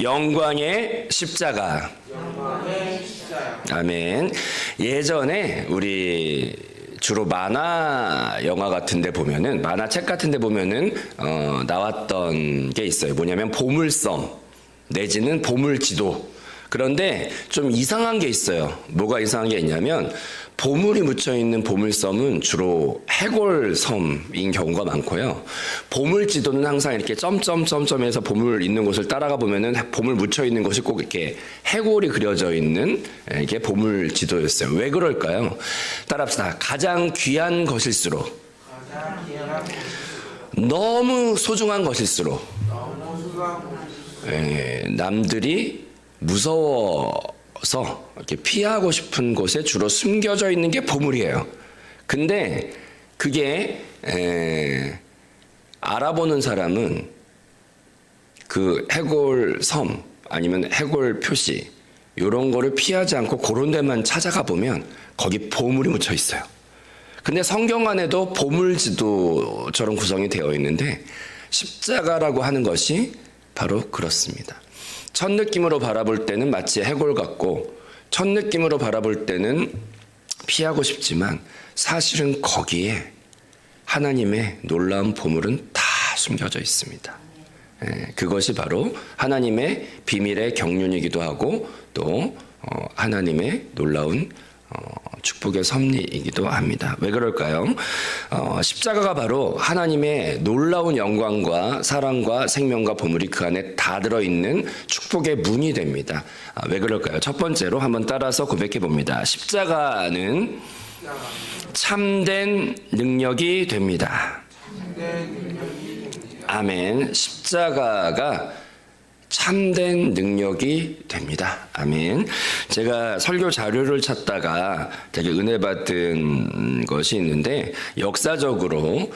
영광의 십자가. 아멘. 예전에 우리 주로 만화 영화 같은데 보면은, 만화책 같은데 보면은 나왔던 게 있어요. 뭐냐면 보물섬 내지는 보물지도. 그런데 좀 이상한 게 있어요. 뭐가 이상한 게 있냐면, 보물이 묻혀있는 보물섬은 주로 해골섬인 경우가 많고요. 보물지도는 항상 이렇게 점점점점해서 보물 있는 곳을 따라가 보면은 보물 묻혀있는 곳이 꼭 이렇게 해골이 그려져 있는 이게 보물지도였어요. 왜 그럴까요? 따라합시다. 가장 귀한 것일수록, 너무 소중한 것일수록 남들이 무서워서 이렇게 피하고 싶은 곳에 주로 숨겨져 있는 게 보물이에요. 근데 그게 알아보는 사람은 그 해골 섬 아니면 해골 표시 이런 거를 피하지 않고 그런 데만 찾아가 보면 거기 보물이 묻혀 있어요. 근데 성경 안에도 보물지도처럼 구성이 되어 있는데, 십자가라고 하는 것이 바로 그렇습니다. 첫 느낌으로 바라볼 때는 마치 해골 같고, 첫 느낌으로 바라볼 때는 피하고 싶지만, 사실은 거기에 하나님의 놀라운 보물은 다 숨겨져 있습니다. 그것이 바로 하나님의 비밀의 경륜이기도 하고, 또 하나님의 놀라운 축복의 섭리이기도 합니다. 왜 그럴까요? 십자가가 바로 하나님의 놀라운 영광과 사랑과 생명과 보물이 그 안에 다 들어있는 축복의 문이 됩니다. 왜 그럴까요? 첫 번째로 한번 따라서 고백해 봅니다. 십자가는 참된 능력이 됩니다. 아멘. 십자가가 참된 능력이 됩니다. 아멘. 제가 설교 자료를 찾다가 되게 은혜 받은 것이 있는데, 역사적으로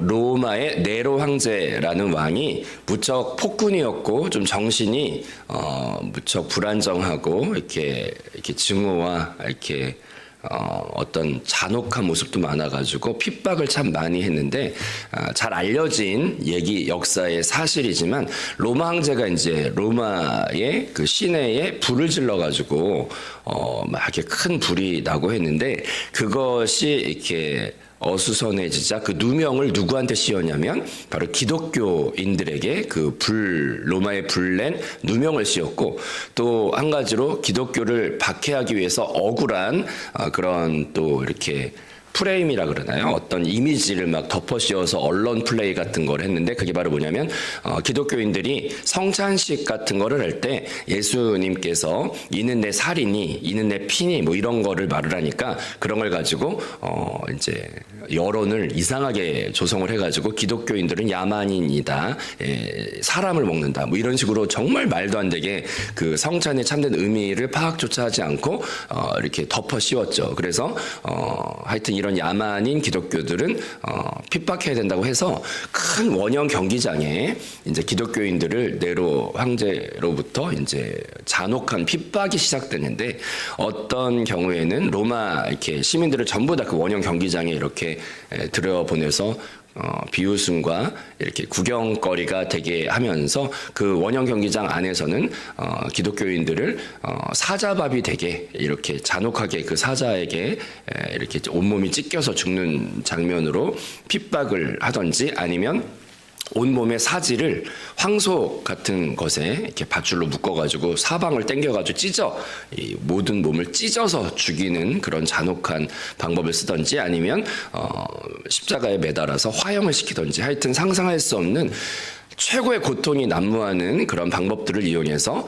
로마의 네로 황제라는 왕이 무척 폭군이었고 좀 정신이 무척 불안정하고 이렇게 증오와 이렇게 어떤 잔혹한 모습도 많아가지고 핍박을 참 많이 했는데, 잘 알려진 역사의 사실이지만, 로마 황제가 이제 로마의 그 시내에 불을 질러가지고 막 이렇게 큰 불이 나고 했는데, 그것이 이렇게 어수선해지자 그 누명을 누구한테 씌웠냐면 바로 기독교인들에게 그 로마의 불낸 누명을 씌웠고, 또 한 가지로 기독교를 박해하기 위해서 억울한 그런 또 이렇게 프레임이라 그러나요? 어떤 이미지를 막 덮어 씌워서 언론 플레이 같은 걸 했는데, 그게 바로 뭐냐면 기독교인들이 성찬식 같은 거를 할 때 예수님께서 이는 내 살이니 이는 내 피니 뭐 이런 거를 말을 하니까, 그런 걸 가지고 이제 여론을 이상하게 조성을 해가지고 기독교인들은 야만인이다, 사람을 먹는다 뭐 이런 식으로 정말 말도 안 되게 그 성찬의 참된 의미를 파악조차 하지 않고 이렇게 덮어 씌웠죠. 그래서 하여튼 이런 야만인 기독교들은 핍박해야 된다고 해서 큰 원형 경기장에 이제 기독교인들을 네로 황제로부터 이제 잔혹한 핍박이 시작되는데, 어떤 경우에는 로마 이렇게 시민들을 전부 다 그 원형 경기장에 이렇게 들여보내서 비웃음과 이렇게 구경거리가 되게 하면서 그 원형 경기장 안에서는 기독교인들을 사자밥이 되게 이렇게 잔혹하게 그 사자에게 이렇게 온몸이 찢겨서 죽는 장면으로 핍박을 하던지, 아니면 온몸의 사지를 황소 같은 것에 이렇게 밧줄로 묶어가지고 사방을 당겨가지고 이 모든 몸을 찢어서 죽이는 그런 잔혹한 방법을 쓰던지, 아니면 십자가에 매달아서 화형을 시키던지, 하여튼 상상할 수 없는 최고의 고통이 난무하는 그런 방법들을 이용해서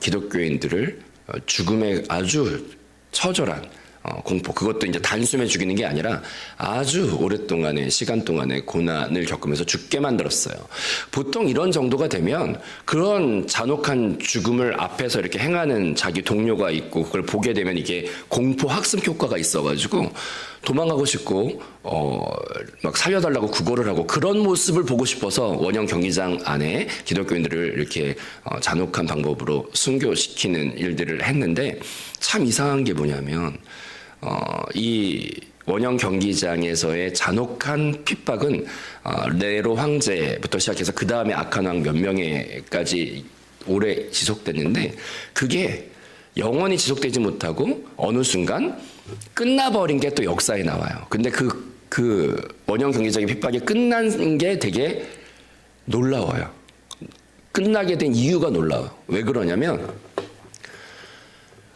기독교인들을 죽음에 아주 처절한 공포, 그것도 이제 단숨에 죽이는 게 아니라 아주 오랫동안의 시간 동안의 고난을 겪으면서 죽게 만들었어요. 보통 이런 정도가 되면 그런 잔혹한 죽음을 앞에서 이렇게 행하는 자기 동료가 있고, 그걸 보게 되면 이게 공포 학습 효과가 있어가지고 도망가고 싶고 막 살려달라고 구걸을 하고, 그런 모습을 보고 싶어서 원형 경기장 안에 기독교인들을 이렇게 잔혹한 방법으로 순교시키는 일들을 했는데, 참 이상한 게 뭐냐면 이 원형 경기장에서의 잔혹한 핍박은 네로 황제부터 시작해서 그 다음에 악한 왕 몇 명에까지 오래 지속됐는데 그게 영원히 지속되지 못하고 어느 순간 끝나버린 게 또 역사에 나와요. 근데 그 원형 경제적인 핍박이 끝난 게 되게 놀라워요. 끝나게 된 이유가 놀라워요. 왜 그러냐면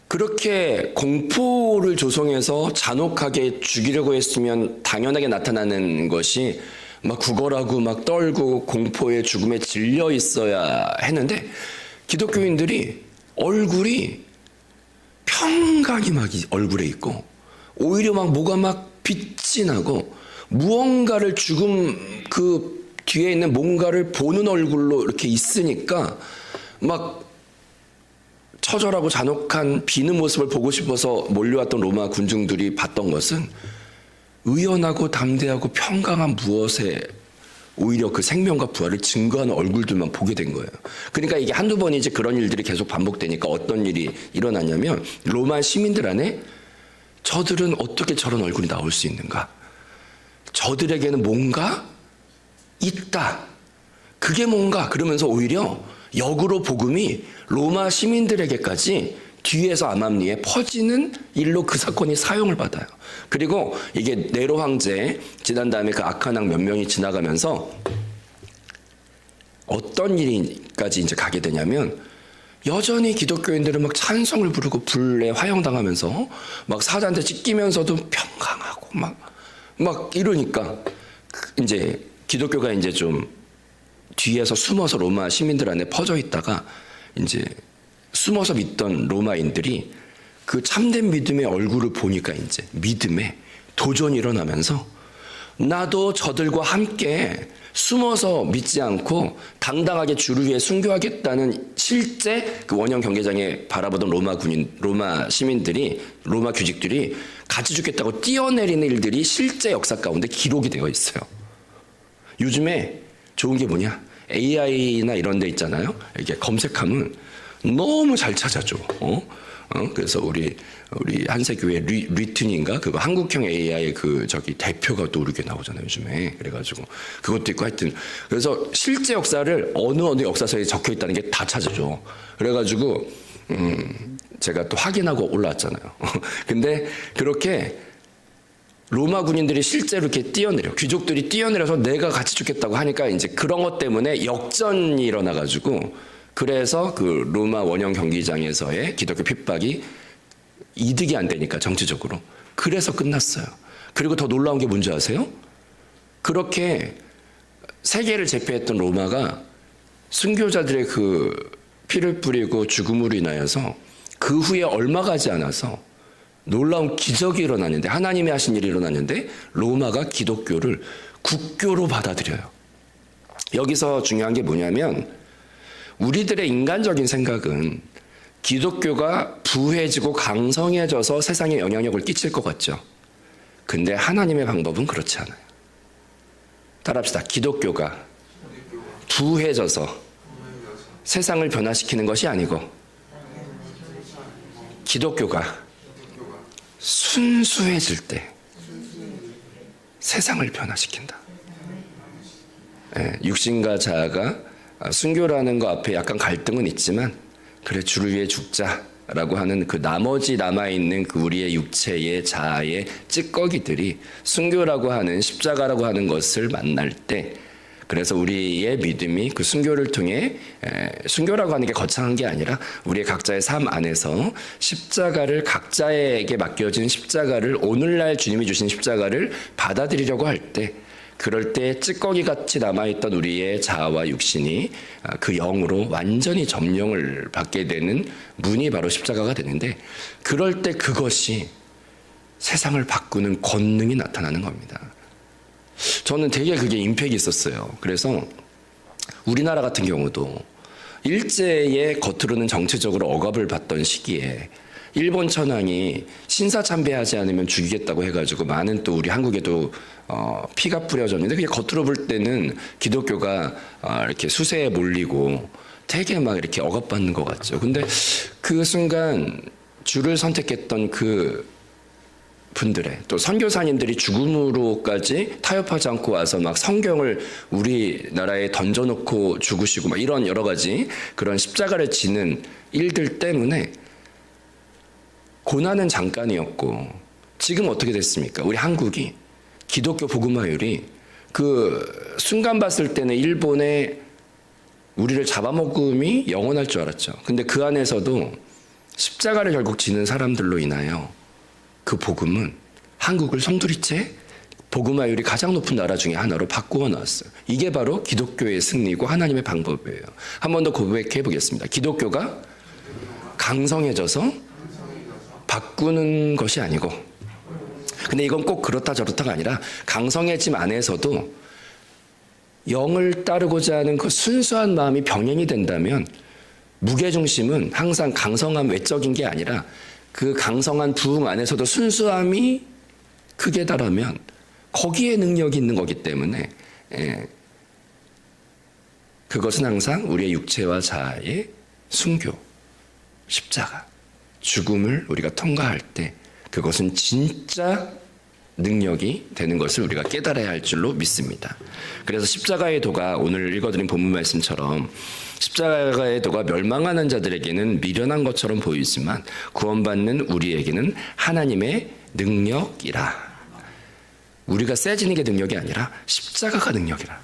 그렇게 공포를 조성해서 잔혹하게 죽이려고 했으면 당연하게 나타나는 것이 막 구걸하고 막 떨고 공포에 죽음에 질려 있어야 했는데 기독교인들이 얼굴이 평강이 막 얼굴에 있고 오히려 막 뭐가 막 빛이 나고 무언가를 죽음 그 뒤에 있는 뭔가를 보는 얼굴로 이렇게 있으니까 막 처절하고 잔혹한 비는 모습을 보고 싶어서 몰려왔던 로마 군중들이 봤던 것은 의연하고 담대하고 평강한 무엇에 오히려 그 생명과 부활을 증거하는 얼굴들만 보게 된 거예요. 그러니까 이게 한두 번이지 그런 일들이 계속 반복되니까 어떤 일이 일어나냐면 로마 시민들 안에 저들은 어떻게 저런 얼굴이 나올 수 있는가? 저들에게는 뭔가 있다. 그게 뭔가? 그러면서 오히려 역으로 복음이 로마 시민들에게까지 뒤에서 암암리에 퍼지는 일로 그 사건이 사용을 받아요. 그리고 이게 네로 황제 지난 다음에 그 악한 왕 몇 명이 지나가면서 어떤 일까지 이제 가게 되냐면 여전히 기독교인들은 막 찬송을 부르고 불에 화형당하면서 막 사자한테 찢기면서도 평강하고 막 이러니까 이제 기독교가 이제 좀 뒤에서 숨어서 로마 시민들 안에 퍼져 있다가 이제 숨어서 믿던 로마인들이 그 참된 믿음의 얼굴을 보니까 이제 믿음에 도전이 일어나면서 나도 저들과 함께 숨어서 믿지 않고 당당하게 주를 위해 순교하겠다는 실제 그 원형 경계장에 바라보던 로마 시민들이 로마 규직들이 같이 죽겠다고 뛰어내리는 일들이 실제 역사 가운데 기록이 되어 있어요. 요즘에 좋은 게 뭐냐? AI나 이런 데 있잖아요. 이게 검색하면 너무 잘 찾아줘. 그래서 우리 한세교회 리튼인가 그거 한국형 AI 그 저기 대표가 또 이렇게 나오잖아요 요즘에. 그래가지고 그것도 있고 하여튼 그래서 실제 역사를 어느 역사서에 적혀 있다는 게 다 찾아줘. 그래가지고 제가 또 확인하고 올라왔잖아요. 근데 그렇게 로마 군인들이 실제로 이렇게 뛰어내려 귀족들이 뛰어내려서 내가 같이 죽겠다고 하니까 이제 그런 것 때문에 역전이 일어나가지고 그래서 그 로마 원형 경기장에서의 기독교 핍박이 이득이 안 되니까 정치적으로 그래서 끝났어요. 그리고 더 놀라운 게 뭔지 아세요? 그렇게 세계를 제패했던 로마가 순교자들의 그 피를 뿌리고 죽음으로 인하여서 그 후에 얼마 가지 않아서 놀라운 기적이 일어났는데 하나님이 하신 일이 일어났는데 로마가 기독교를 국교로 받아들여요. 여기서 중요한 게 뭐냐면 우리들의 인간적인 생각은 기독교가 부해지고 강성해져서 세상에 영향력을 끼칠 것 같죠. 근데 하나님의 방법은 그렇지 않아요. 따라합시다. 기독교가 부해져서 세상을 변화시키는 것이 아니고 기독교가 순수해질 때 세상을 변화시킨다. 육신과 자아가 순교라는 거 앞에 약간 갈등은 있지만 그래 주를 위해 죽자라고 하는 그 나머지 남아있는 그 우리의 육체의 자아의 찌꺼기들이 순교라고 하는 십자가라고 하는 것을 만날 때 그래서 우리의 믿음이 그 순교를 통해 순교라고 하는 게 거창한 게 아니라 우리의 각자의 삶 안에서 십자가를 각자에게 맡겨진 십자가를 오늘날 주님이 주신 십자가를 받아들이려고 할 때 그럴 때 찌꺼기같이 남아있던 우리의 자아와 육신이 그 영으로 완전히 점령을 받게 되는 문이 바로 십자가가 되는데 그럴 때 그것이 세상을 바꾸는 권능이 나타나는 겁니다. 저는 되게 그게 임팩이 있었어요. 그래서 우리나라 같은 경우도 일제에 겉으로는 정치적으로 억압을 받던 시기에 일본 천황이 신사참배하지 않으면 죽이겠다고 해가지고 많은 또 우리 한국에도 피가 뿌려졌는데 그게 겉으로 볼 때는 기독교가 이렇게 수세에 몰리고 되게 막 이렇게 억압받는 것 같죠. 근데 그 순간 주를 선택했던 그 분들의 또 선교사님들이 죽음으로까지 타협하지 않고 와서 막 성경을 우리나라에 던져놓고 죽으시고 막 이런 여러 가지 그런 십자가를 지는 일들 때문에 고난은 잠깐이었고 지금 어떻게 됐습니까? 우리 한국이 기독교 복음화율이 그 순간 봤을 때는 일본의 우리를 잡아먹음이 영원할 줄 알았죠. 근데 그 안에서도 십자가를 결국 지는 사람들로 인하여 그 복음은 한국을 송두리째 복음화율이 가장 높은 나라 중에 하나로 바꾸어 놨어요. 이게 바로 기독교의 승리고 하나님의 방법이에요. 한 번 더 고백해 보겠습니다. 기독교가 강성해져서 바꾸는 것이 아니고, 근데 이건 꼭 그렇다 저렇다가 아니라 강성해짐 안에서도 영을 따르고자 하는 그 순수한 마음이 병행이 된다면 무게중심은 항상 강성한 외적인 게 아니라 그 강성한 부흥 안에서도 순수함이 크게 달하면 거기에 능력이 있는 거기 때문에 그것은 항상 우리의 육체와 자아의 순교, 십자가, 죽음을 우리가 통과할 때 그것은 진짜 능력이 되는 것을 우리가 깨달아야 할 줄로 믿습니다. 그래서 십자가의 도가 오늘 읽어드린 본문 말씀처럼 십자가의 도가 멸망하는 자들에게는 미련한 것처럼 보이지만 구원받는 우리에게는 하나님의 능력이라. 우리가 세지는 게 능력이 아니라 십자가가 능력이라.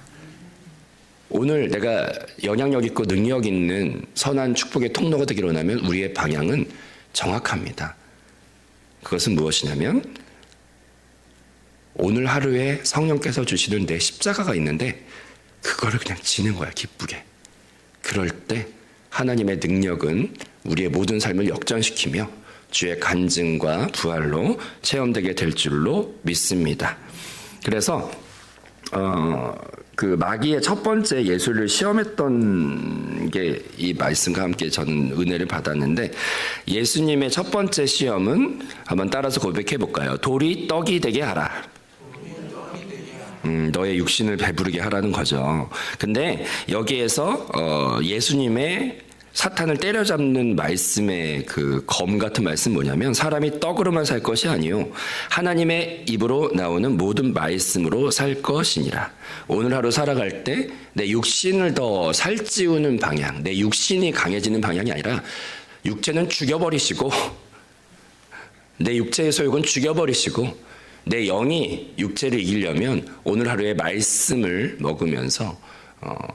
오늘 내가 영향력 있고 능력 있는 선한 축복의 통로가 되기로 하면 우리의 방향은 정확합니다. 그것은 무엇이냐면 오늘 하루에 성령께서 주시는 내 십자가가 있는데 그거를 그냥 지는 거야, 기쁘게. 그럴 때 하나님의 능력은 우리의 모든 삶을 역전시키며 주의 간증과 부활로 체험되게 될 줄로 믿습니다. 그래서 그 마귀의 첫 번째 예수를 시험했던 게 이 말씀과 함께 저는 은혜를 받았는데, 예수님의 첫 번째 시험은 한번 따라서 고백해 볼까요? 돌이 떡이 되게 하라. 너의 육신을 배부르게 하라는 거죠. 근데 여기에서 예수님의 사탄을 때려잡는 말씀의 그 검 같은 말씀 뭐냐면 사람이 떡으로만 살 것이 아니요 하나님의 입으로 나오는 모든 말씀으로 살 것이니라. 오늘 하루 살아갈 때 내 육신을 더 살찌우는 방향, 내 육신이 강해지는 방향이 아니라 육체는 죽여버리시고, 내 육체의 소욕은 죽여버리시고 내 영이 육체를 이기려면 오늘 하루의 말씀을 먹으면서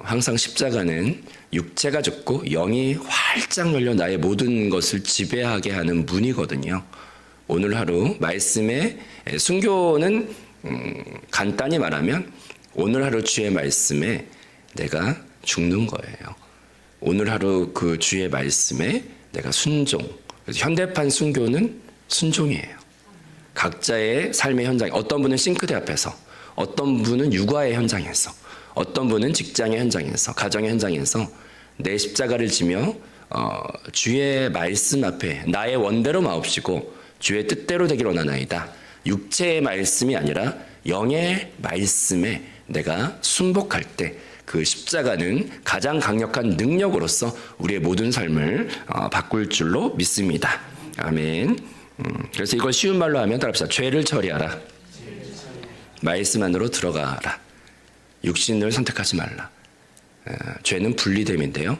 항상 십자가는 육체가 죽고 영이 활짝 열려 나의 모든 것을 지배하게 하는 문이거든요. 오늘 하루 말씀의 순교는 간단히 말하면 오늘 하루 주의 말씀에 내가 죽는 거예요. 오늘 하루 그 주의 말씀에 내가 순종. 그래서 현대판 순교는 순종이에요. 각자의 삶의 현장, 어떤 분은 싱크대 앞에서, 어떤 분은 육아의 현장에서, 어떤 분은 직장의 현장에서, 가정의 현장에서 내 십자가를 지며 주의 말씀 앞에 나의 원대로 마옵시고 주의 뜻대로 되기로 원하나이다. 육체의 말씀이 아니라 영의 말씀에 내가 순복할 때 그 십자가는 가장 강력한 능력으로서 우리의 모든 삶을 바꿀 줄로 믿습니다. 아멘. 그래서 이걸 쉬운 말로 하면 따라합시다. 죄를 처리하라. 말씀 안으로 들어가라. 육신을 선택하지 말라. 죄는 분리됨인데요.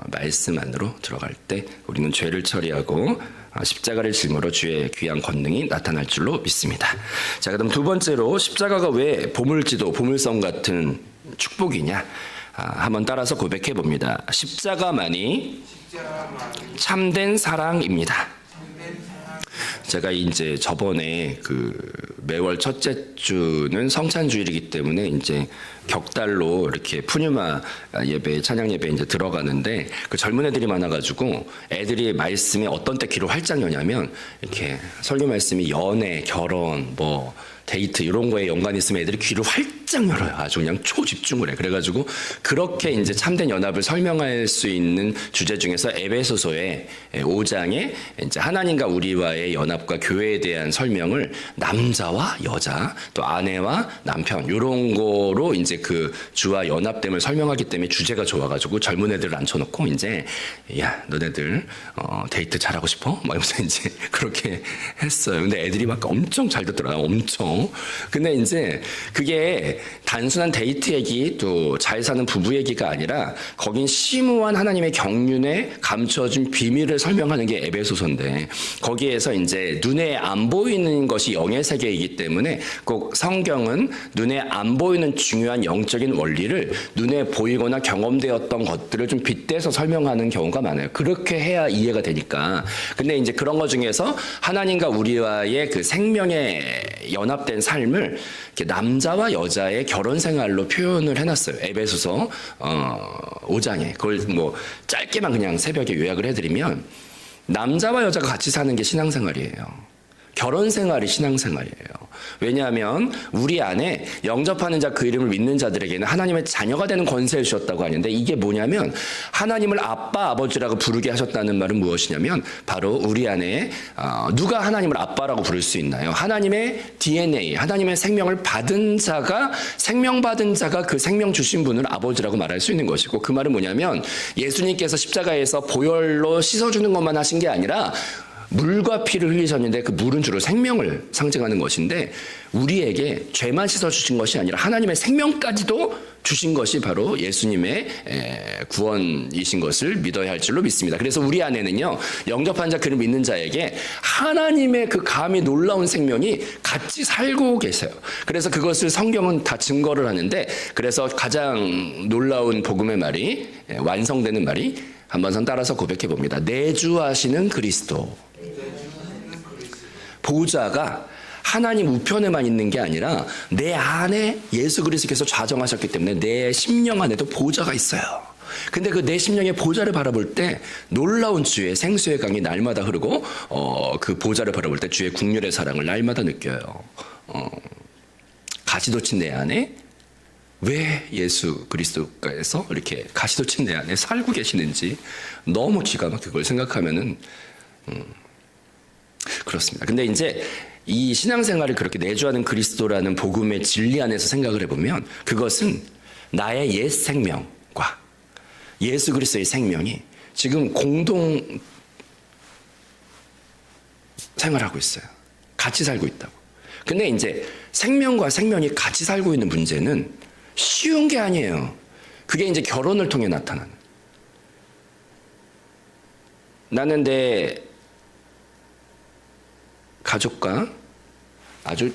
말씀 안으로 들어갈 때 우리는 죄를 처리하고 십자가를 짊으로 주의 귀한 권능이 나타날 줄로 믿습니다. 자, 그럼 두 번째로 십자가가 왜 보물지도 보물섬 같은 축복이냐? 한번 따라서 고백해 봅니다. 십자가만이 참된 사랑입니다. 제가 이제 저번에 그 매월 첫째 주는 성찬주일이기 때문에 이제 격달로 이렇게 푸뉴마 예배, 찬양 예배 이제 들어가는데 그 젊은 애들이 많아가지고 애들이 말씀에 어떤 때 귀를 활짝 여냐면 이렇게 설교 말씀이 연애, 결혼, 뭐 데이트 이런 거에 연관이 있으면 애들이 귀를 활짝 열어요. 아주 그냥 초집중을 해. 그래가지고 그렇게 이제 참된 연합을 설명할 수 있는 주제 중에서 에베소서의 5장에 이제 하나님과 우리와의 연합과 교회에 대한 설명을 남자와 여자 또 아내와 남편 이런 거로 이제 그 주와 연합됨을 설명하기 때문에 주제가 좋아가지고 젊은 애들을 앉혀놓고 이제 야 너네들 데이트 잘하고 싶어? 막 이러면서 이제 그렇게 했어요. 근데 애들이 막 엄청 잘 듣더라고요. 엄청. 근데 이제 그게 단순한 데이트 얘기 또 잘 사는 부부 얘기가 아니라 거긴 심오한 하나님의 경륜에 감춰진 비밀을 설명하는 게 에베소서인데 거기에서 이제 눈에 안 보이는 것이 영의 세계이기 때문에 꼭 성경은 눈에 안 보이는 중요한 영적인 원리를 눈에 보이거나 경험되었던 것들을 좀 빗대서 설명하는 경우가 많아요. 그렇게 해야 이해가 되니까. 근데 이제 그런 것 중에서 하나님과 우리와의 그 생명의 연합된 삶을 이렇게 남자와 여자의 결혼 생활로 표현을 해놨어요. 에베소서 5장에. 그걸 뭐 짧게만 그냥 새벽에 요약을 해드리면 남자와 여자가 같이 사는 게 신앙생활이에요. 결혼 생활이 신앙생활이에요. 왜냐하면 우리 안에 영접하는 자 그 이름을 믿는 자들에게는 하나님의 자녀가 되는 권세를 주셨다고 하는데 이게 뭐냐면 하나님을 아빠 아버지라고 부르게 하셨다는 말은 무엇이냐면 바로 우리 안에 누가 하나님을 아빠라고 부를 수 있나요? 하나님의 DNA 하나님의 생명을 받은 자가 생명 받은 자가 그 생명 주신 분을 아버지라고 말할 수 있는 것이고 그 말은 뭐냐면 예수님께서 십자가에서 보혈로 씻어주는 것만 하신 게 아니라 물과 피를 흘리셨는데 그 물은 주로 생명을 상징하는 것인데 우리에게 죄만 씻어주신 것이 아니라 하나님의 생명까지도 주신 것이 바로 예수님의 구원이신 것을 믿어야 할 줄로 믿습니다. 그래서 우리 안에는요 영접한 자 그를 믿는 자에게 하나님의 그 감히 놀라운 생명이 같이 살고 계세요. 그래서 그것을 성경은 다 증거를 하는데 그래서 가장 놀라운 복음의 말이 완성되는 말이 한번 따라서 고백해 봅니다. 내주하시는 그리스도. 보좌가 하나님 우편에만 있는 게 아니라 내 안에 예수 그리스도께서 좌정하셨기 때문에 내 심령 안에도 보좌가 있어요. 근데 그 내 심령의 보좌를 바라볼 때 놀라운 주의 생수의 강이 날마다 흐르고 그 보좌를 바라볼 때 주의 국률의 사랑을 날마다 느껴요. 가시돋친 내 안에 왜 예수 그리스도께서 이렇게 가시돋친 내 안에 살고 계시는지 너무 기가 막히게 그걸 생각하면은 그렇습니다. 근데 이제 이 신앙생활을 그렇게 내주하는 그리스도라는 복음의 진리 안에서 생각을 해보면 그것은 나의 옛 생명과 예수 그리스도의 생명이 지금 공동 생활하고 있어요. 같이 살고 있다고. 근데 이제 생명과 생명이 같이 살고 있는 문제는 쉬운 게 아니에요. 그게 이제 결혼을 통해 나타나는. 나는 내 가족과 아주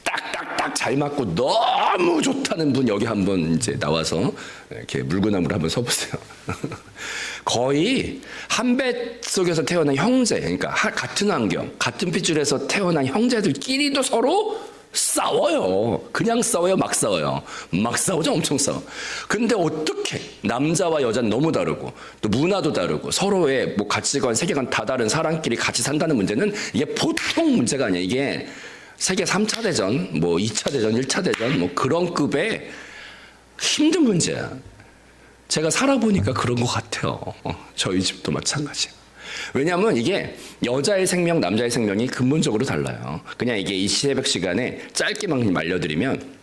딱딱딱 잘 맞고 너무 좋다는 분 여기 한번 이제 나와서 이렇게 물구나무로 한번 서보세요. 거의 한 배 속에서 태어난 형제, 그러니까 같은 환경, 같은 핏줄에서 태어난 형제들끼리도 서로 싸워요. 그냥 싸워요, 막 싸워요. 막 싸우죠, 엄청 싸워. 근데 어떻게 남자와 여자는 너무 다르고 또 문화도 다르고 서로의 뭐 가치관, 세계관 다 다른 사람끼리 같이 산다는 문제는 이게 보통 문제가 아니에요. 이게 세계 3차 대전, 뭐 2차 대전, 1차 대전 뭐 그런 급의 힘든 문제야. 제가 살아보니까 그런 것 같아요. 저희 집도 마찬가지예요. 왜냐하면 이게 여자의 생명, 남자의 생명이 근본적으로 달라요. 그냥 이게 이 새벽 시간에 짧게만 알려드리면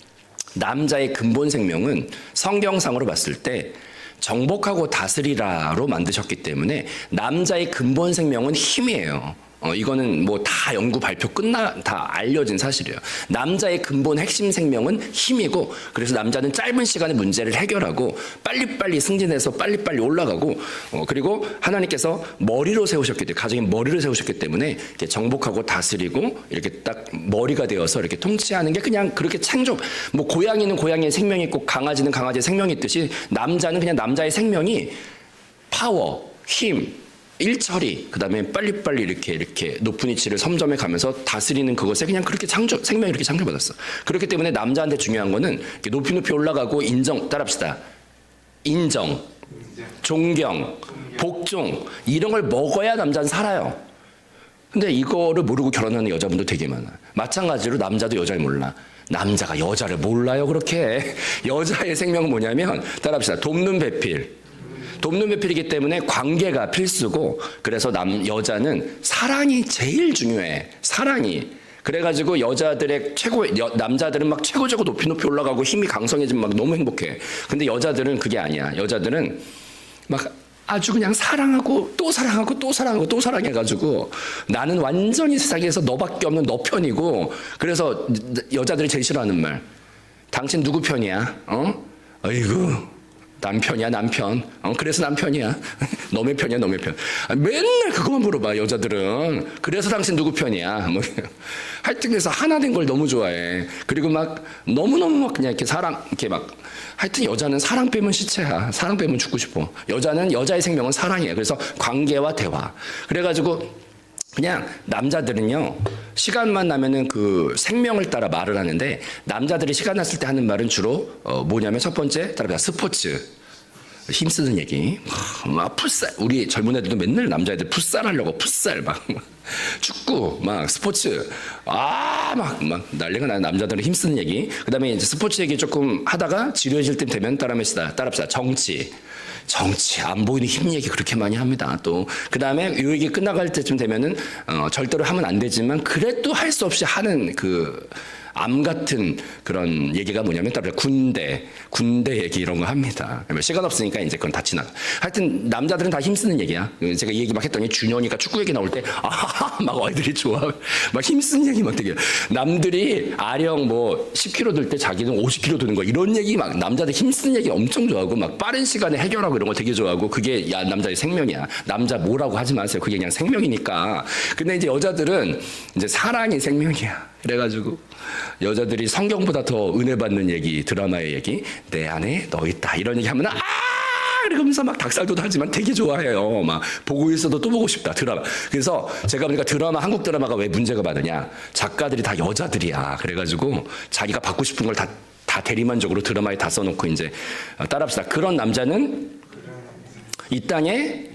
남자의 근본 생명은 성경상으로 봤을 때 정복하고 다스리라로 만드셨기 때문에 남자의 근본 생명은 힘이에요. 이거는 뭐 다 연구 발표 다 알려진 사실이에요. 남자의 근본 핵심 생명은 힘이고 그래서 남자는 짧은 시간에 문제를 해결하고 빨리빨리 승진해서 빨리빨리 올라가고 그리고 하나님께서 머리로 세우셨기 때문에 가정의 머리를 세우셨기 때문에 이렇게 정복하고 다스리고 이렇게 딱 머리가 되어서 이렇게 통치하는 게 그냥 그렇게 창조 뭐 고양이는 고양이의 생명이 있고 강아지는 강아지의 생명이 있듯이 남자는 그냥 남자의 생명이 파워, 힘 일처리, 그 다음에 빨리빨리 이렇게 높은 위치를 섬점해 가면서 다스리는 그것에 그냥 그렇게 생명이 이렇게 창조받았어. 그렇기 때문에 남자한테 중요한 거는 이렇게 높이 올라가고 따라합시다. 인정, 존경, 복종, 이런 걸 먹어야 남자는 살아요. 근데 이거를 모르고 결혼하는 여자분도 되게 많아. 마찬가지로 남자도 여자를 몰라. 남자가 여자를 몰라요, 그렇게. 여자의 생명은 뭐냐면, 따라합시다. 돕는 배필. 돕는 배필이기 때문에 관계가 필수고, 그래서 여자는 사랑이 제일 중요해. 사랑이. 그래가지고 여자들의 남자들은 막 최고 높이 올라가고 힘이 강성해지면 막 너무 행복해. 근데 여자들은 그게 아니야. 여자들은 막 아주 그냥 사랑하고 또 사랑하고 또 사랑하고 또 사랑해가지고 나는 완전히 세상에서 너밖에 없는 너 편이고, 그래서 여자들이 제일 싫어하는 말, 당신 누구 편이야? 아이고 남편이야, 남편. 그래서 남편이야. 너의 편이야, 너의 편. 맨날 그것만 물어봐, 여자들은. 그래서 당신 누구 편이야? 뭐. 하여튼 그래서 하나 된 걸 너무 좋아해. 그리고 막 너무너무 막 그냥 이렇게 이렇게 막. 하여튼 여자는 사랑 빼면 시체야. 사랑 빼면 죽고 싶어. 여자의 생명은 사랑이에요. 그래서 관계와 대화. 그래가지고 그냥 남자들은요, 시간만 나면은 그 생명을 따라 말을 하는데, 남자들이 시간 났을 때 하는 말은 주로 뭐냐면, 첫 번째 따라가 스포츠, 힘쓰는 얘기. 막 풋살, 우리 젊은 애들도 맨날 남자애들 풋살 하려고 풋살 막 축구 막 스포츠 막 난리가 나. 남자들은 힘쓰는 얘기. 그다음에 이제 스포츠 얘기 조금 하다가 지루해질 때 되면 따라합시다. 정치 안 보이는 힘 얘기 그렇게 많이 합니다. 또 그다음에 이 얘기 끝나갈 때쯤 되면은 절대로 하면 안 되지만 그래도 할 수 없이 하는 그 암 같은 그런 얘기가 뭐냐면 따로 군대 얘기 이런 거 합니다. 시간 없으니까 이제 그건 다 지나가. 하여튼 남자들은 다 힘쓰는 얘기야. 제가 이 얘기 막 했더니 준현이가 축구 얘기 나올 때 막 애들이 좋아. 막 힘쓰는 얘기 막 되게. 남들이 아령 뭐 10km 들 때 자기는 50km 드는 거 이런 얘기 막 남자들 힘쓰는 얘기 엄청 좋아하고 막 빠른 시간에 해결하고 이런 거 되게 좋아하고 그게 남자의 생명이야. 남자 뭐라고 하지 마세요. 그게 그냥 생명이니까. 근데 이제 여자들은 이제 사랑이 생명이야. 그래가지고 여자들이 성경보다 더 은혜 받는 얘기, 드라마의 얘기, 내 안에 너 있다 이런 얘기 하면 그러면서 막 닭살도 하지만 되게 좋아해요. 막 보고 있어도 또 보고 싶다, 드라마. 그래서 제가 보니까 한국 드라마가 왜 문제가 많으냐, 작가들이 다 여자들이야. 그래가지고 자기가 받고 싶은 걸 다 대리만족으로 드라마에 다 써놓고 이제 따라합시다. 그런 남자는 이 땅에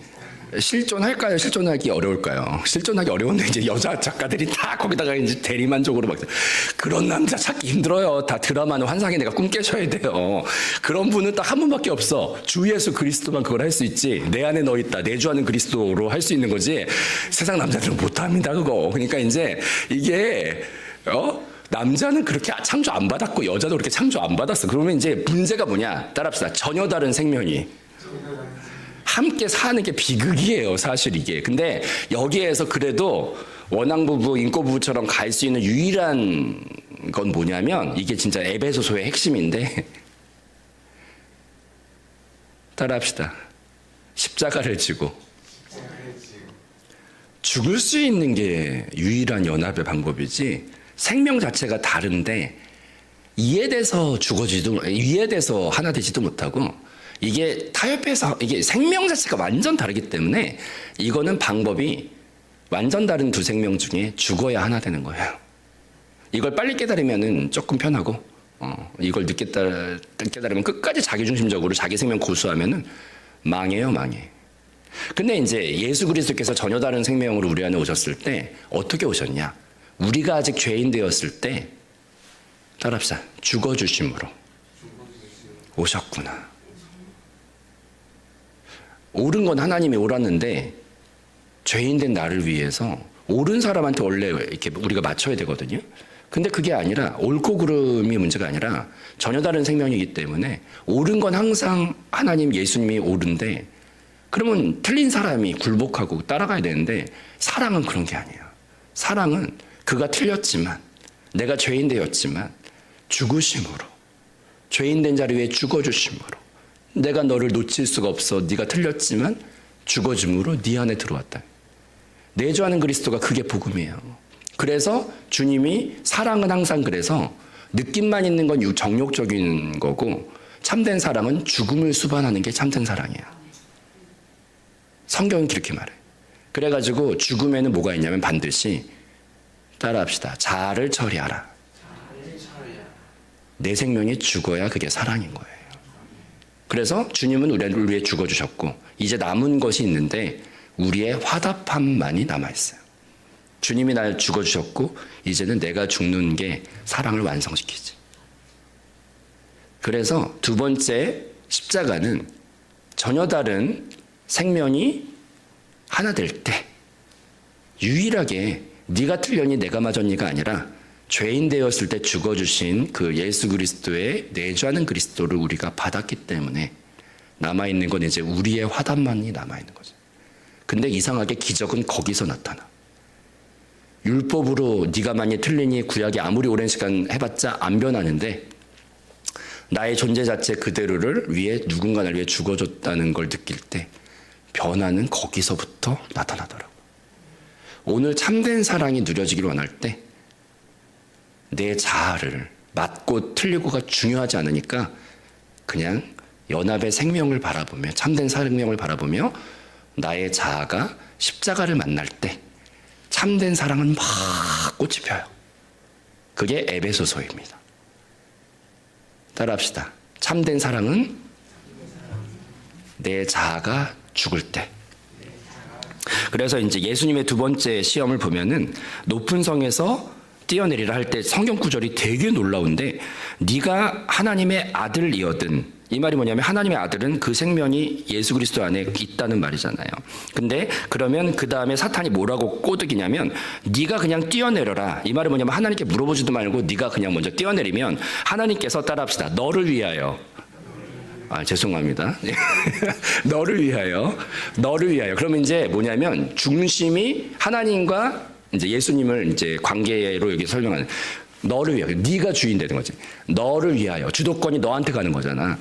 실존할까요? 실존하기 어려울까요? 실존하기 어려운데 이제 여자 작가들이 다 거기다가 이제 대리만족으로 막 그런 남자 찾기 힘들어요. 다 드라마는 환상의 내가 꿈 깨셔야 돼요. 그런 분은 딱 한 분밖에 없어. 주 예수 그리스도만 그걸 할 수 있지. 내 안에 너 있다. 내주하는 그리스도로 할 수 있는 거지. 세상 남자들은 못합니다 그거. 그러니까 이제 이게 남자는 그렇게 창조 안 받았고 여자도 그렇게 창조 안 받았어. 그러면 이제 문제가 뭐냐? 따라합시다. 전혀 다른 생명이 함께 사는 게 비극이에요, 사실 이게. 근데 여기에서 그래도 원앙부부, 인꼬부부처럼 갈 수 있는 유일한 건 뭐냐면 이게 진짜 에베소서의 핵심인데 따라합시다. 십자가를 지고 죽을 수 있는 게 유일한 연합의 방법이지 생명 자체가 다른데 이해돼서 이해돼서 하나 되지도 못하고 이게 타협해서 이게 생명 자체가 완전 다르기 때문에 이거는 방법이 완전 다른 두 생명 중에 죽어야 하나 되는 거예요. 이걸 빨리 깨달으면은 조금 편하고 이걸 늦게 깨달으면 끝까지 자기중심적으로 자기 생명 고수하면은 망해요. 근데 이제 예수 그리스도께서 전혀 다른 생명으로 우리 안에 오셨을 때 어떻게 오셨냐? 우리가 아직 죄인 되었을 때 따라합시다. 죽어주심으로 오셨구나. 옳은 건 하나님이 옳았는데 죄인된 나를 위해서 옳은 사람한테 원래 이렇게 우리가 맞춰야 되거든요. 근데 그게 아니라 옳고 그름이 문제가 아니라 전혀 다른 생명이기 때문에 옳은 건 항상 하나님 예수님이 옳은데 그러면 틀린 사람이 굴복하고 따라가야 되는데 사랑은 그런 게 아니에요. 사랑은 그가 틀렸지만 내가 죄인 되었지만 죽으심으로 죄인된 자를 위해 죽어주심으로 내가 너를 놓칠 수가 없어. 네가 틀렸지만 죽어줌으로 네 안에 들어왔다. 내주하는 그리스도가 그게 복음이에요. 그래서 주님이 사랑은 항상 그래서 느낌만 있는 건 정욕적인 거고 참된 사랑은 죽음을 수반하는 게 참된 사랑이야. 성경은 그렇게 말해. 그래가지고 죽음에는 뭐가 있냐면 반드시 따라합시다. 자아를 처리하라. 내 생명이 죽어야 그게 사랑인 거예요. 그래서 주님은 우리를 위해 죽어주셨고 이제 남은 것이 있는데 우리의 화답함만이 남아있어요. 주님이 날 죽어주셨고 이제는 내가 죽는 게 사랑을 완성시키지. 그래서 두 번째 십자가는 전혀 다른 생명이 하나 될 때 유일하게 네가 틀렸니 내가 맞았니가 아니라 죄인 되었을 때 죽어주신 그 예수 그리스도의 내주하는 그리스도를 우리가 받았기 때문에 남아있는 건 이제 우리의 화답만이 남아있는 거죠. 근데 이상하게 기적은 거기서 나타나. 율법으로 네가 많이 틀리니 구약이 아무리 오랜 시간 해봤자 안 변하는데 나의 존재 자체 그대로를 위해 누군가 날 위해 죽어줬다는 걸 느낄 때 변화는 거기서부터 나타나더라고요. 오늘 참된 사랑이 누려지길 원할 때 내 자아를 맞고 틀리고가 중요하지 않으니까 그냥 연합의 생명을 바라보며 참된 생명을 바라보며 나의 자아가 십자가를 만날 때 참된 사랑은 막 꽃이 펴요. 그게 에베소서입니다. 따라합시다. 참된 사랑은 내 자아가 죽을 때. 그래서 이제 예수님의 두 번째 시험을 보면은 높은 성에서 뛰어내리라 할 때 성경 구절이 되게 놀라운데 네가 하나님의 아들이거든. 이 말이 뭐냐면 하나님의 아들은 그 생명이 예수 그리스도 안에 있다는 말이잖아요. 근데 그러면 그 다음에 사탄이 뭐라고 꼬드기냐면 네가 그냥 뛰어내려라. 이 말이 뭐냐면 하나님께 물어보지도 말고 네가 그냥 먼저 뛰어내리면 하나님께서 따라합시다. 너를 위하여. 죄송합니다. 너를 위하여. 그러면 이제 뭐냐면 중심이 하나님과 이제 예수님을 이제 관계로 여기 설명하는 너를 위하여. 네가 주인 되는 거지. 너를 위하여. 주도권이 너한테 가는 거잖아.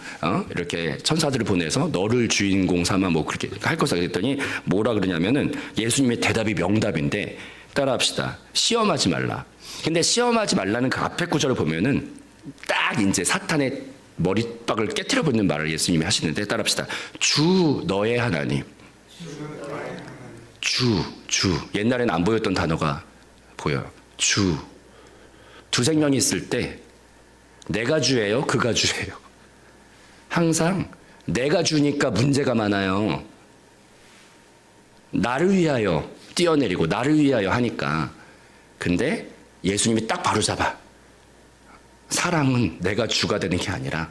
이렇게 천사들을 보내서 너를 주인공 삼아 뭐 그렇게 할 것이다 그랬더니 뭐라 그러냐면은 예수님의 대답이 명답인데 따라합시다. 시험하지 말라. 근데 시험하지 말라는 그 앞에 구절을 보면은 딱 이제 사탄의 머리박을 깨트려 버리는 말을 예수님이 하시는데 따라합시다. 주 너의 하나님. 주. 옛날에는 안 보였던 단어가 보여요. 주. 두 생명이 있을 때 내가 주예요? 그가 주예요? 항상 내가 주니까 문제가 많아요. 나를 위하여 뛰어내리고 나를 위하여 하니까. 근데 예수님이 딱 바로 잡아. 사랑은 내가 주가 되는 게 아니라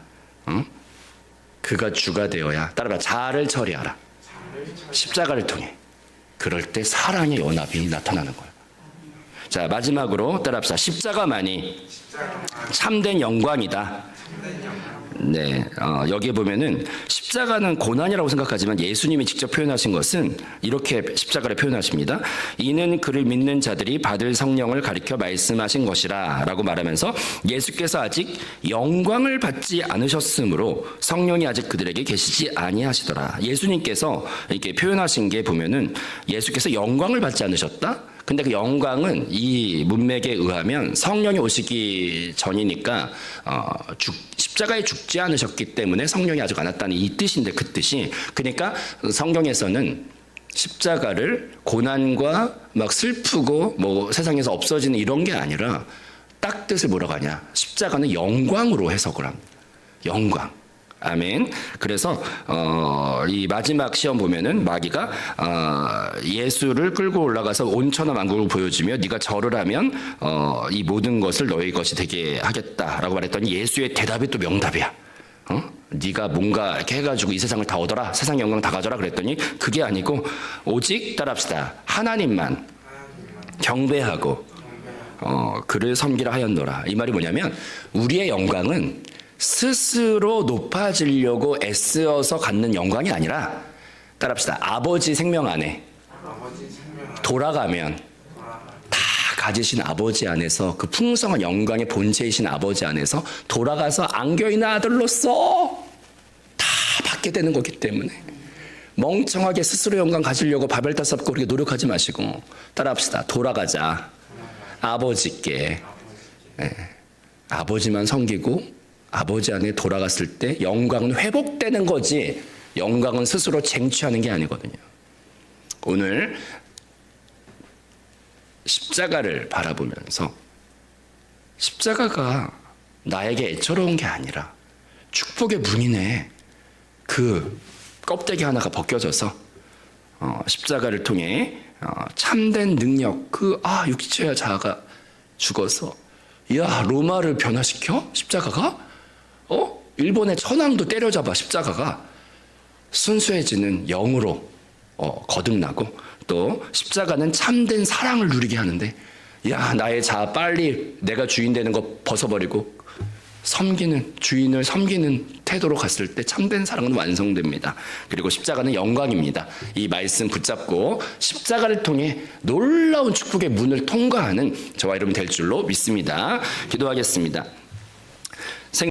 그가 주가 되어야 따라봐. 자아를 처리하라. 십자가를 통해. 그럴 때 사랑의 연합이 나타나는 거예요. 자, 마지막으로 따라합시다. 십자가만이 참된 영광이다. 네, 여기에 보면은 십자가는 고난이라고 생각하지만 예수님이 직접 표현하신 것은 이렇게 십자가를 표현하십니다. 이는 그를 믿는 자들이 받을 성령을 가리켜 말씀하신 것이라 라고 말하면서 예수께서 아직 영광을 받지 않으셨으므로 성령이 아직 그들에게 계시지 아니하시더라. 예수님께서 이렇게 표현하신 게 보면은 예수께서 영광을 받지 않으셨다? 근데 그 영광은 이 문맥에 의하면 성령이 오시기 전이니까 십자가에 죽지 않으셨기 때문에 성령이 아직 안 왔다는 이 뜻인데 그 뜻이 그러니까 성경에서는 십자가를 고난과 막 슬프고 뭐 세상에서 없어지는 이런 게 아니라 딱 뜻을 뭐라고 하냐 십자가는 영광으로 해석을 합니다. 영광. 아멘. 그래서 이 마지막 시험 보면은 마귀가 예수를 끌고 올라가서 온 천하 만국을 보여주며 네가 절을 하면 이 모든 것을 너의 것이 되게 하겠다라고 말했더니 예수의 대답이 또 명답이야. 네가 뭔가 이렇게 해가지고 이 세상을 다 얻어라, 세상 영광 다 가져라 그랬더니 그게 아니고 오직 따라합시다. 하나님만 경배하고 그를 섬기라 하였노라. 이 말이 뭐냐면 우리의 영광은 스스로 높아지려고 애쓰어서 갖는 영광이 아니라 따라합시다. 아버지 생명 안에 돌아가면 다 가지신 아버지 안에서 그 풍성한 영광의 본체이신 아버지 안에서 돌아가서 안겨있는 아들로서 다 받게 되는 거기 때문에 멍청하게 스스로 영광 가지려고 바벨탑 쌓고 그렇게 노력하지 마시고 따라합시다. 돌아가자. 아버지께. 네. 아버지만 섬기고 아버지 안에 돌아갔을 때 영광은 회복되는 거지 영광은 스스로 쟁취하는 게 아니거든요. 오늘 십자가를 바라보면서 십자가가 나에게 애처로운 게 아니라 축복의 문이네. 그 껍데기 하나가 벗겨져서 십자가를 통해 참된 능력, 육체와 자아가 죽어서, 로마를 변화시켜? 십자가가? 일본의 천황도 때려잡아, 십자가가. 순수해지는 영으로 거듭나고, 또 십자가는 참된 사랑을 누리게 하는데, 나의 자아 빨리 내가 주인 되는 거 벗어버리고 주인을 섬기는 태도로 갔을 때 참된 사랑은 완성됩니다. 그리고 십자가는 영광입니다. 이 말씀 붙잡고 십자가를 통해 놀라운 축복의 문을 통과하는 저와 여러분 될 줄로 믿습니다. 기도하겠습니다.